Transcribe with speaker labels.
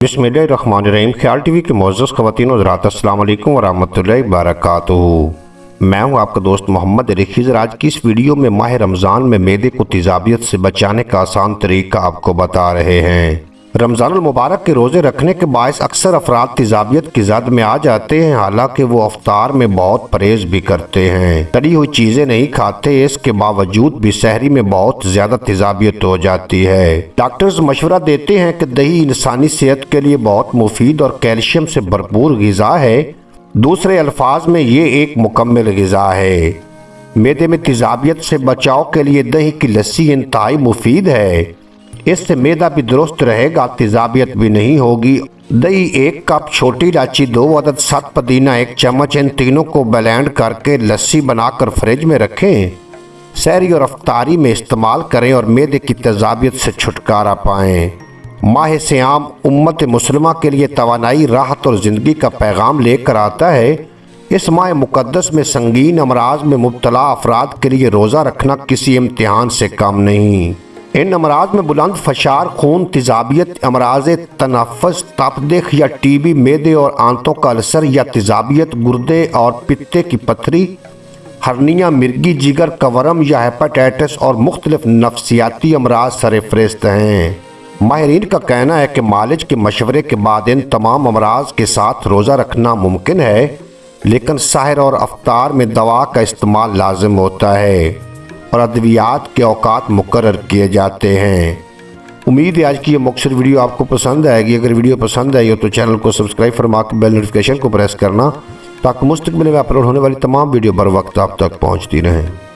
Speaker 1: बिस्मिल्लाहिर्रहमानिर्रहीम। ख्याल टीवी के मुअज़्ज़ज़ ख़वातीन और हज़रात, अस्सलाम वालेकुम वरहमतुल्लाहि वबरकातुहू। मैं हूं आपका दोस्त मोहम्मद अली खिज़र। आज की इस वीडियो में माह रमज़ान में मैदे को तेज़ाबियत से बचाने का आसान तरीका आपको बता रहे हैं। रमज़ानुल मुबारक के रोज़े रखने के बायस अक्सर अफराद तेज़ाबियत की ज़द में आ जाते हैं, हालांकि वो अफ्तार में बहुत परहेज़ भी करते हैं, तली हुई चीज़ें नहीं खाते। इसके बावजूद भी सहरी में बहुत ज़्यादा तेज़ाबियत हो जाती है। डॉक्टर्स मशवरा देते हैं कि दही इंसानी सेहत के लिए बहुत मुफीद और कैल्शियम से भरपूर ग़िज़ा है। दूसरे अल्फाज में ये एक मुकम्मल ग़िज़ा है। मैदे में तेज़ाबियत से बचाव के लिए दही की लस्सी इंतहाई मुफीद है। इससे मैदा भी दुरुस्त रहेगा, तेज़ाबियत भी नहीं होगी। दही 1 कप, छोटी इलायची 2 अदद, 7 पुदीना 1 चम्मच, इन तीनों को ब्लेंड करके लस्सी बनाकर फ्रिज में रखें। सहरी और अफ्तारी में इस्तेमाल करें और मैदे की तेज़ाबियत से छुटकारा पाएँ। माह सियाम उम्मत मुस्लिमा के लिए तवानाई, राहत और ज़िंदगी का पैगाम लेकर आता है। इस माह मुक़द्दस में संगीन अमराज में मुब्तला अफराद के लिए रोज़ा रखना किसी इम्तिहान से कम नहीं। इन अमराज में बुलंद फशार, खून, तेज़ाबियत, अमराज तनफ़्फ़ुस, तपदिख या टीबी, मैदे और आंतों का अल्सर या तेज़ाबियत, गुर्दे और पित्ते की पथरी, हर्निया, मिर्गी, जिगर का वरम या हेपेटाइटिस और मुख्तलिफ नफ्सियाती अमराज सरफ़हरिस्त हैं। माहिरीन का कहना है कि मालिज के मशवरे के बाद इन तमाम अमराज के साथ रोज़ा रखना मुमकिन है, लेकिन सहर और अफ्तार में दवा का इस्तेमाल लाजिम होता है और अद्वियात के औकात मुकर्रर किए जाते हैं। उम्मीद है आज की ये मुख्तसर वीडियो आपको पसंद आएगी। अगर वीडियो पसंद आई हो तो चैनल को सब्सक्राइब फरमा के बेल नोटिफिकेशन को प्रेस करना, ताकि मुस्तक़बिल में अपलोड होने वाली तमाम वीडियो बर वक्त आप तक पहुँचती रहें।